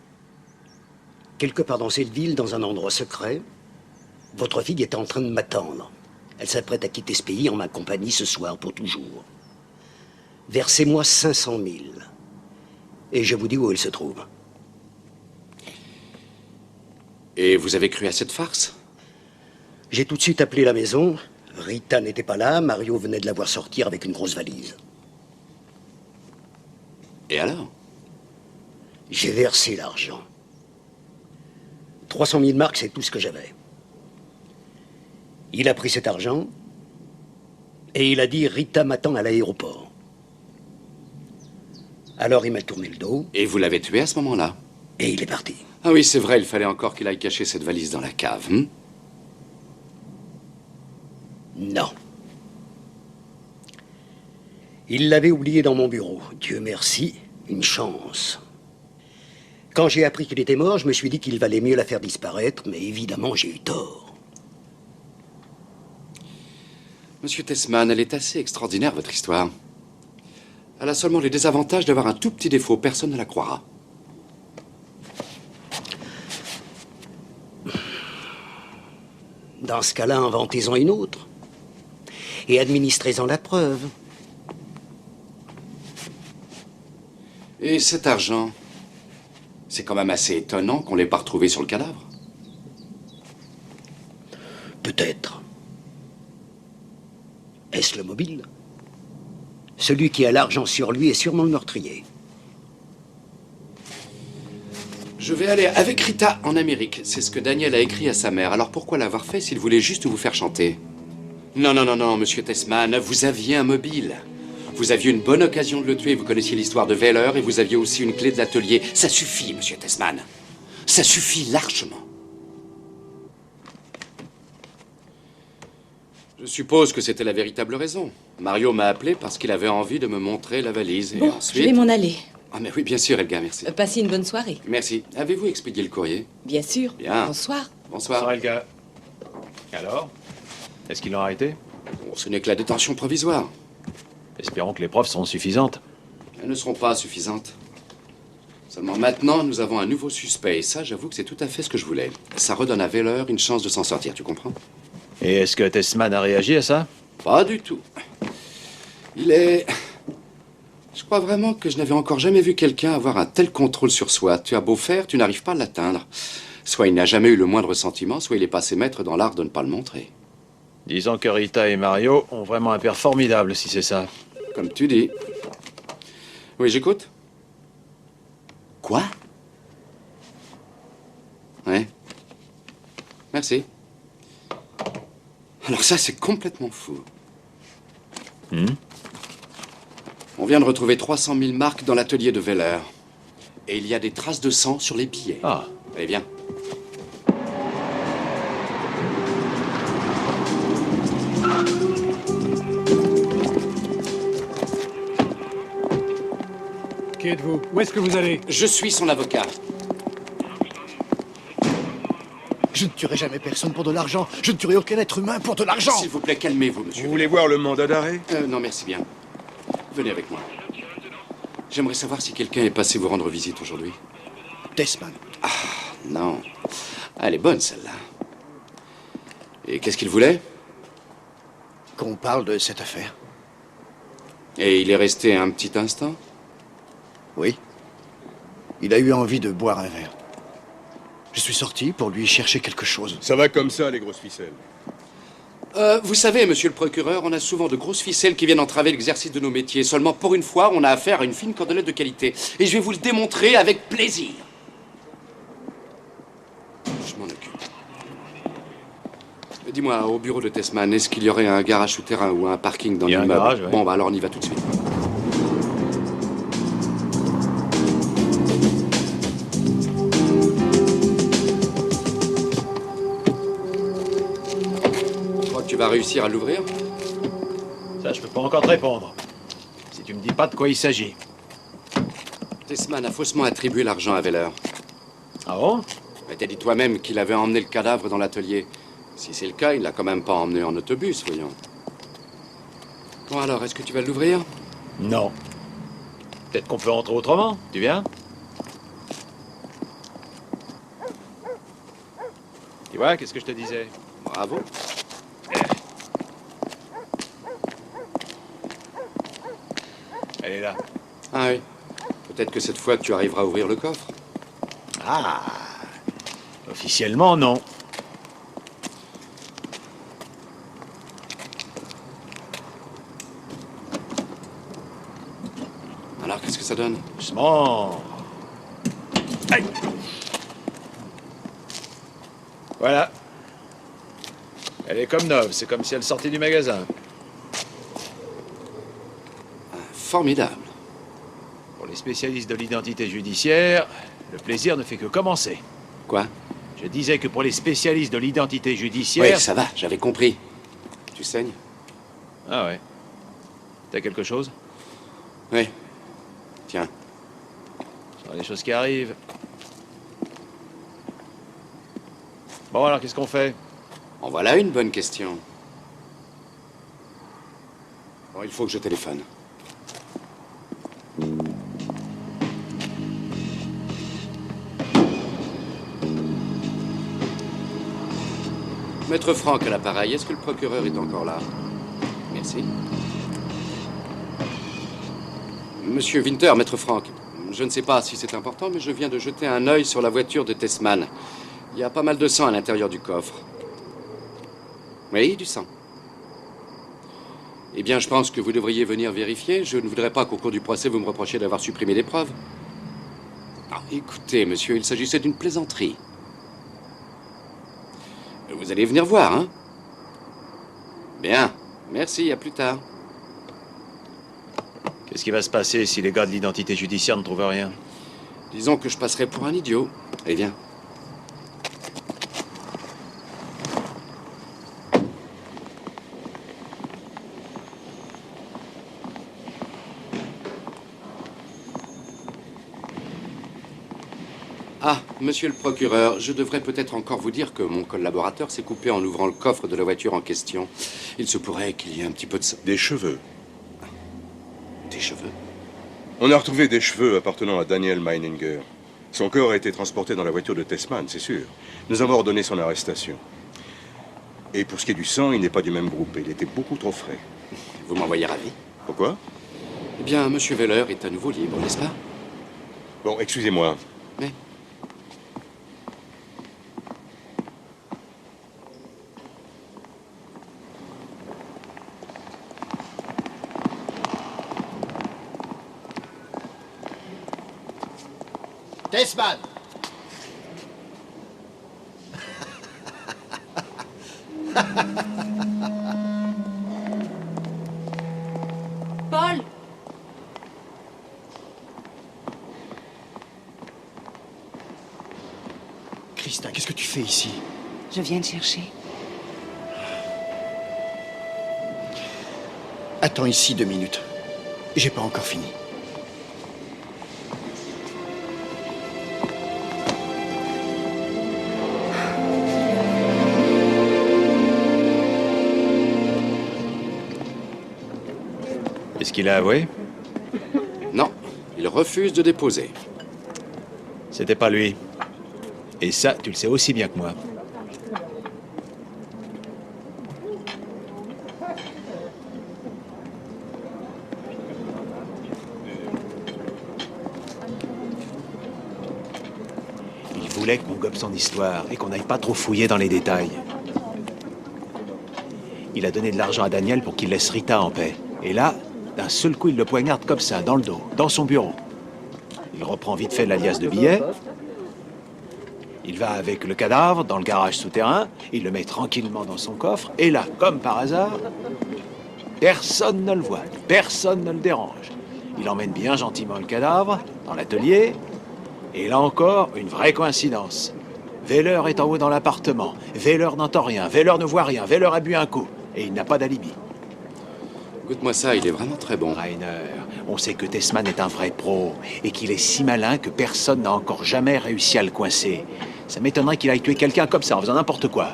Quelque part dans cette ville, dans un endroit secret, votre fille est en train de m'attendre. Elle s'apprête à quitter ce pays en ma compagnie ce soir pour toujours. Versez-moi 500 000. Et je vous dis où elle se trouve. Et vous avez cru à cette farce? J'ai tout de suite appelé la maison. Rita n'était pas là. Mario venait de la voir sortir avec une grosse valise. Et alors? J'ai versé l'argent. 300 000 marks, c'est tout ce que j'avais. Il a pris cet argent et il a dit « Rita m'attend à l'aéroport ». Alors il m'a tourné le dos. Et vous l'avez tué à ce moment-là? Et il est parti. Ah oui, c'est vrai, il fallait encore qu'il aille cacher cette valise dans la cave. Non. Il l'avait oublié dans mon bureau. Dieu merci, une chance. Quand j'ai appris qu'il était mort, je me suis dit qu'il valait mieux la faire disparaître, mais évidemment, j'ai eu tort. Monsieur Tessman, elle est assez extraordinaire, votre histoire. Elle a seulement les désavantages d'avoir un tout petit défaut. Personne ne la croira. Dans ce cas-là, inventez-en une autre. Et administrez-en la preuve. Et cet argent, c'est quand même assez étonnant qu'on l'ait pas retrouvé sur le cadavre. Peut-être. Est-ce le mobile? Celui qui a l'argent sur lui est sûrement le meurtrier. Je vais aller avec Rita en Amérique. C'est ce que Daniel a écrit à sa mère. Alors pourquoi l'avoir fait s'il voulait juste vous faire chanter? Non, non, non, non, monsieur Tessman, vous aviez un mobile. Vous aviez une bonne occasion de le tuer. Vous connaissiez l'histoire de Wheeler et vous aviez aussi une clé de l'atelier. Ça suffit, monsieur Tessman. Ça suffit largement. Je suppose que c'était la véritable raison. Mario m'a appelé parce qu'il avait envie de me montrer la valise. Et Bon, ensuite... je vais m'en aller. Ah mais oui, bien sûr, Elga, merci. Passez une bonne soirée. Merci. Avez-vous expédié le courrier? Bien sûr. Bien. Bonsoir. Bonsoir. Elga. Alors? Est-ce qu'ils l'ont arrêté? Bon, ce n'est que la détention provisoire. Espérons que les preuves seront suffisantes. Elles ne seront pas suffisantes. Seulement maintenant, nous avons un nouveau suspect. Et ça, j'avoue que c'est tout à fait ce que je voulais. Ça redonne à Weller une chance de s'en sortir, tu comprends? Et est-ce que Tessman a réagi à ça? Pas du tout. Il est... Je crois vraiment que je n'avais encore jamais vu quelqu'un avoir un tel contrôle sur soi. Tu as beau faire, tu n'arrives pas à l'atteindre. Soit il n'a jamais eu le moindre sentiment, soit il est passé maître dans l'art de ne pas le montrer. Disons que Rita et Mario ont vraiment un père formidable, si c'est ça. Comme tu dis. Oui, j'écoute. Quoi? Ouais. Merci. Alors ça, c'est complètement fou. On vient de retrouver 300 000 marques dans l'atelier de Weller. Et il y a des traces de sang sur les billets. Ah. Allez, viens. Qui êtes-vous? Où est-ce que vous allez? Je suis son avocat. Je ne tuerai jamais personne pour de l'argent. Je ne tuerai aucun être humain pour de l'argent. S'il vous plaît, calmez-vous, monsieur. Vous voulez voir le mandat d'arrêt? Non, merci bien. Venez avec moi. J'aimerais savoir si quelqu'un est passé vous rendre visite aujourd'hui. Tessman. Ah, non. Ah, elle est bonne, celle-là. Et qu'est-ce qu'il voulait? Qu'on parle de cette affaire. Et il est resté un petit instant? Oui. Il a eu envie de boire un verre. Je suis sorti pour lui chercher quelque chose. Ça va comme ça, les grosses ficelles. Vous savez, monsieur le procureur, on a souvent de grosses ficelles qui viennent entraver l'exercice de nos métiers. Seulement, pour une fois, on a affaire à une fine cordelette de qualité. Et je vais vous le démontrer avec plaisir. Je m'en occupe. Dis-moi, au bureau de Tessman, est-ce qu'il y aurait un garage souterrain ou un parking dans Il y a un l'immeuble? garage, ouais. Bon, bah alors on y va tout de suite. Tu vas réussir à l'ouvrir? Ça, je peux pas encore te répondre. Si tu me dis pas de quoi il s'agit. Tessman a faussement attribué l'argent à Weller. Ah bon? Mais t'as dit toi-même qu'il avait emmené le cadavre dans l'atelier. Si c'est le cas, il l'a quand même pas emmené en autobus, voyons. Bon alors, est-ce que tu vas l'ouvrir? Non. Peut-être qu'on peut rentrer autrement. Tu viens? Tu vois, qu'est-ce que je te disais? Bravo. Elle est là. Ah oui. Peut-être que cette fois, tu arriveras à ouvrir le coffre. Ah. Officiellement, non. Alors, qu'est-ce que ça donne? Doucement. Aïe. Voilà. Elle est comme neuve, c'est comme si elle sortait du magasin. Formidable. Pour les spécialistes de l'identité judiciaire, le plaisir ne fait que commencer. Quoi? Je disais que pour les spécialistes de l'identité judiciaire... Oui, ça va, j'avais compris. Tu saignes? Ah ouais. T'as quelque chose? Oui. Tiens. Ce sont des choses qui arrivent. Bon, alors qu'est-ce qu'on fait? En voilà une bonne question. Bon, il faut que je téléphone. Maître Franck à l'appareil, est-ce que le procureur est encore là? Merci. Monsieur Winter, Maître Franck, je ne sais pas si c'est important, mais je viens de jeter un œil sur la voiture de Tessman. Il y a pas mal de sang à l'intérieur du coffre. Oui, du sang. Eh bien, je pense que vous devriez venir vérifier. Je ne voudrais pas qu'au cours du procès, vous me reprochiez d'avoir supprimé des preuves. Ah, écoutez, monsieur, il s'agissait d'une plaisanterie. Vous allez venir voir, hein? Bien. Merci, à plus tard. Qu'est-ce qui va se passer si les gars de l'identité judiciaire ne trouvent rien? Disons que je passerai pour un idiot. Allez, viens. Ah, monsieur le procureur, je devrais peut-être encore vous dire que mon collaborateur s'est coupé en ouvrant le coffre de la voiture en question. Il se pourrait qu'il y ait un petit peu de sang. Des cheveux. Des cheveux? On a retrouvé des cheveux appartenant à Daniel Meininger. Son corps a été transporté dans la voiture de Tessman, c'est sûr. Nous avons ordonné son arrestation. Et pour ce qui est du sang, il n'est pas du même groupe. Il était beaucoup trop frais. Vous m'envoyez ravi. Pourquoi? Eh bien, Monsieur Weller est à nouveau libre, n'est-ce pas? Bon, excusez-moi. Mais... Tessman! Paul! Christa, qu'est-ce que tu fais ici? Je viens de chercher. Attends ici 2 minutes. J'ai pas encore fini. Est-ce qu'il a avoué? Non, il refuse de déposer. C'était pas lui. Et ça, tu le sais aussi bien que moi. Il voulait qu'on gobe son histoire et qu'on n'aille pas trop fouiller dans les détails. Il a donné de l'argent à Daniel pour qu'il laisse Rita en paix. Et là, d'un seul coup, il le poignarde comme ça, dans le dos, dans son bureau. Il reprend vite fait l'alias de billets. Il va avec le cadavre dans le garage souterrain. Il le met tranquillement dans son coffre. Et là, comme par hasard, personne ne le voit, personne ne le dérange. Il emmène bien gentiment le cadavre dans l'atelier. Et là encore, une vraie coïncidence. Weller est en haut dans l'appartement. Weller n'entend rien, Weller ne voit rien, Weller a bu un coup. Et il n'a pas d'alibi. Goûte-moi ça, il est vraiment très bon. Rainer, on sait que Tessman est un vrai pro et qu'il est si malin que personne n'a encore jamais réussi à le coincer. Ça m'étonnerait qu'il aille tuer quelqu'un comme ça en faisant n'importe quoi.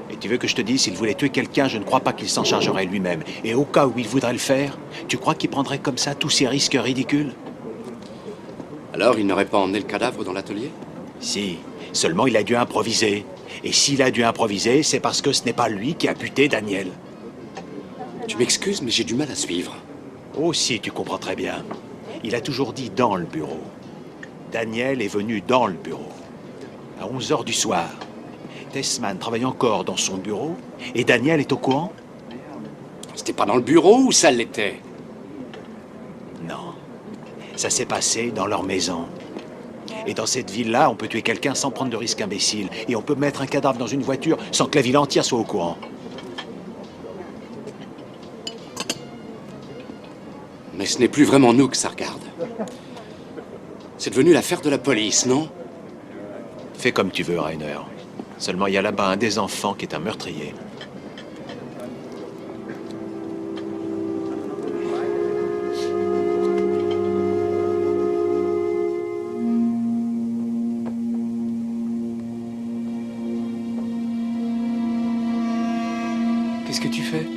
Et tu veux que je te dise, s'il voulait tuer quelqu'un, je ne crois pas qu'il s'en chargerait lui-même. Et au cas où il voudrait le faire, tu crois qu'il prendrait comme ça tous ces risques ridicules? Alors, il n'aurait pas emmené le cadavre dans l'atelier? Si, seulement il a dû improviser. Et s'il a dû improviser, c'est parce que ce n'est pas lui qui a buté Daniel. Tu m'excuses, mais j'ai du mal à suivre. Oh si, tu comprends très bien. Il a toujours dit dans le bureau. Daniel est venu dans le bureau. À 11h du soir. Tessman travaille encore dans son bureau et Daniel est au courant? C'était pas dans le bureau ou ça l'était? Non. Ça s'est passé dans leur maison. Et dans cette ville-là, on peut tuer quelqu'un sans prendre de risque imbécile. Et on peut mettre un cadavre dans une voiture sans que la ville entière soit au courant. Mais ce n'est plus vraiment nous que ça regarde. C'est devenu l'affaire de la police, non? Fais comme tu veux, Rainer. Seulement, il y a là-bas un des enfants qui est un meurtrier. Qu'est-ce que tu fais?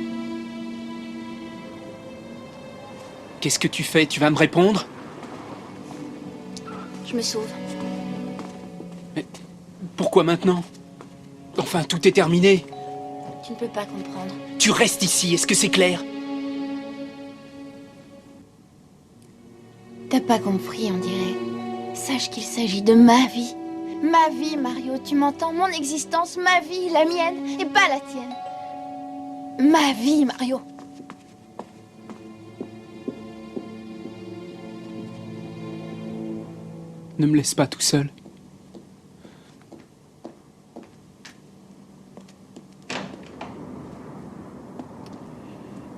Qu'est-ce que tu fais? Tu vas me répondre? Je me sauve. Mais pourquoi maintenant? Enfin, tout est terminé. Tu ne peux pas comprendre. Tu restes ici, est-ce que c'est clair? T'as pas compris, on dirait. Sache qu'il s'agit de ma vie. Ma vie, Mario, tu m'entends? Mon existence, ma vie, la mienne, et pas la tienne. Ma vie, Mario. Ne me laisse pas tout seul.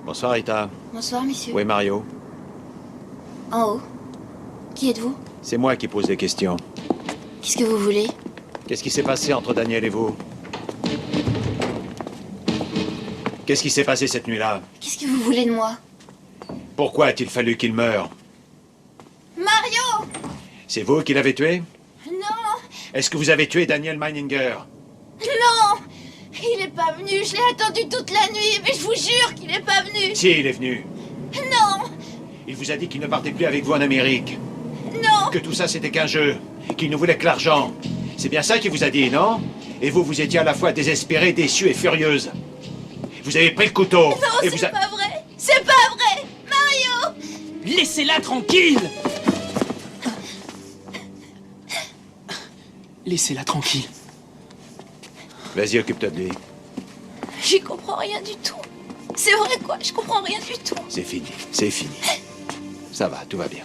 Bonsoir, Rita. Bonsoir, messieurs. Où est Mario? En haut. Qui êtes-vous? C'est moi qui pose des questions. Qu'est-ce que vous voulez? Qu'est-ce qui s'est passé entre Daniel et vous? Qu'est-ce qui s'est passé cette nuit-là? Qu'est-ce que vous voulez de moi? Pourquoi a-t-il fallu qu'il meure? Mario! C'est vous qui l'avez tué? Non! Est-ce que vous avez tué Daniel Meininger? Non! Il est pas venu, je l'ai attendu toute la nuit, mais je vous jure qu'il est pas venu! Si, il est venu. Non! Il vous a dit qu'il ne partait plus avec vous en Amérique. Non! Que tout ça, c'était qu'un jeu. Qu'il ne voulait que l'argent. C'est bien ça qu'il vous a dit, non? Et vous, vous étiez à la fois désespérée, déçue et furieuse. Vous avez pris le couteau. Non, et c'est pas vrai! C'est pas vrai! Mario! Laissez-la tranquille! Laissez-la tranquille. Vas-y, occupe-toi de lui. J'y comprends rien du tout. C'est vrai quoi, je comprends rien du tout. C'est fini, c'est fini. Ça va, tout va bien.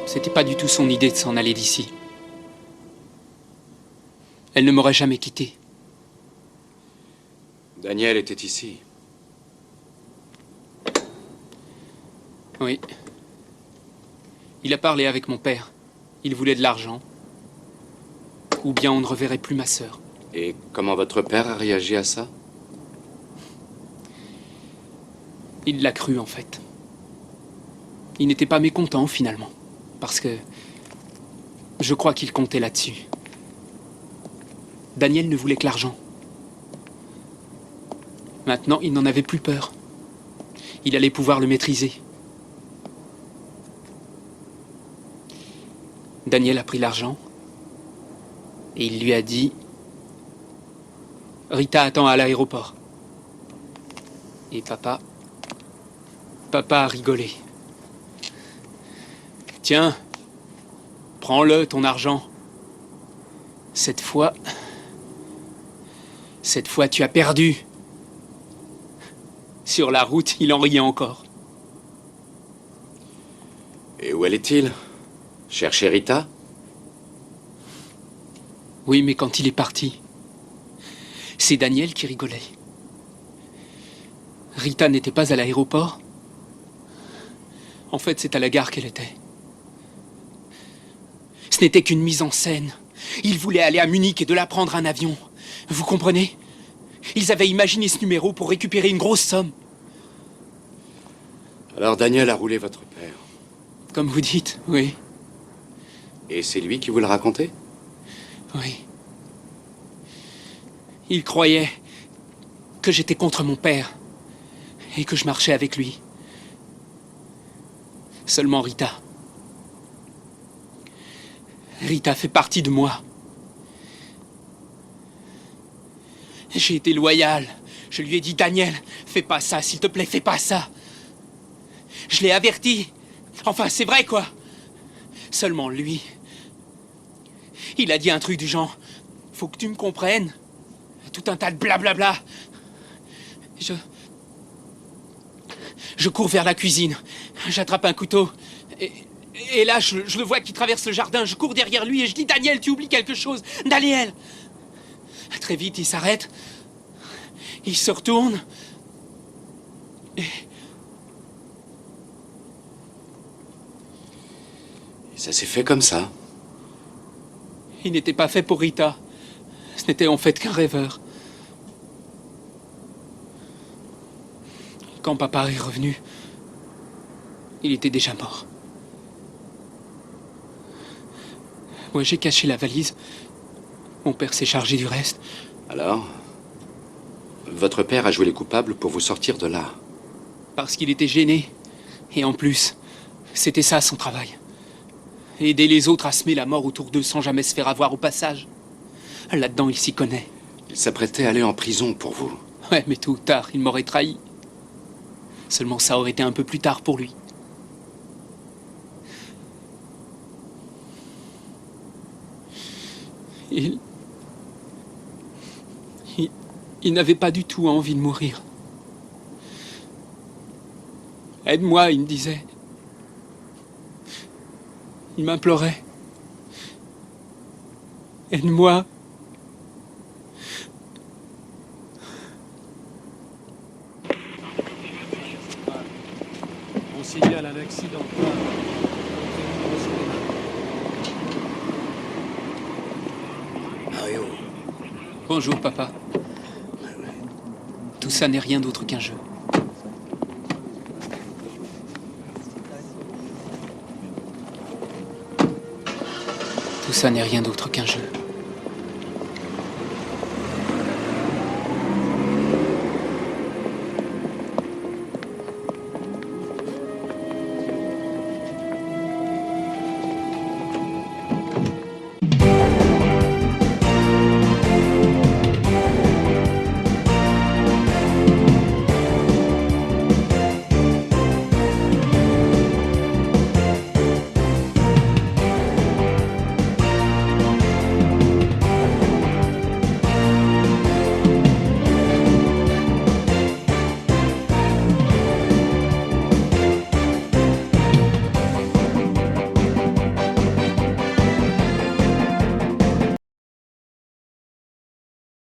C'était pas du tout son idée de s'en aller d'ici. Elle ne m'aurait jamais quitté. Daniel était ici. Oui. Il a parlé avec mon père. Il voulait de l'argent. Ou bien on ne reverrait plus ma sœur. Et comment votre père a réagi à ça? Il l'a cru, en fait. Il n'était pas mécontent, finalement. Parce que... je crois qu'il comptait là-dessus. Daniel ne voulait que l'argent. Maintenant, il n'en avait plus peur. Il allait pouvoir le maîtriser. Daniel a pris l'argent et il lui a dit « Rita attend à l'aéroport. » Et papa a rigolé. « Tiens, prends-le, ton argent. Cette fois, tu as perdu. » Sur la route, il en riait encore. Et où allait-il? Chercher Rita? Oui, mais quand il est parti, c'est Daniel qui rigolait. Rita n'était pas à l'aéroport. En fait, c'est à la gare qu'elle était. Ce n'était qu'une mise en scène. Il voulait aller à Munich et de là prendre un avion. Vous comprenez? Ils avaient imaginé ce numéro pour récupérer une grosse somme. Alors Daniel a roulé votre père. Comme vous dites, oui. Et c'est lui qui vous l'a raconté? Oui. Il croyait que j'étais contre mon père et que je marchais avec lui. Seulement Rita. Rita fait partie de moi. J'ai été loyal. Je lui ai dit, Daniel, fais pas ça, s'il te plaît, fais pas ça. Je l'ai averti. Enfin, c'est vrai, quoi. Seulement lui, il a dit un truc du genre, faut que tu me comprennes. Tout un tas de blablabla. Je cours vers la cuisine. J'attrape un couteau. Et là, je le vois qui traverse le jardin. Je cours derrière lui et je dis, Daniel, tu oublies quelque chose. Daniel! Très vite, il s'arrête. Il se retourne. Et ça s'est fait comme ça. il n'était pas fait pour Rita. Ce n'était en fait qu'un rêveur. Quand papa est revenu, il était déjà mort. Moi, j'ai caché la valise. Mon père s'est chargé du reste. Alors, votre père a joué les coupables pour vous sortir de là. Parce qu'il était gêné. Et en plus, c'était ça son travail. Aider les autres à semer la mort autour d'eux sans jamais se faire avoir au passage. Là-dedans, il s'y connaît. Il s'apprêtait à aller en prison pour vous. Ouais, mais tôt ou tard, il m'aurait trahi. Seulement ça aurait été un peu plus tard pour lui. Il n'avait pas du tout envie de mourir. Aide-moi, il me disait. Il m'implorait. Aide-moi. On signale un accident grave. Mario, Bonjour, papa. Tout ça n'est rien d'autre qu'un jeu. Tout ça n'est rien d'autre qu'un jeu.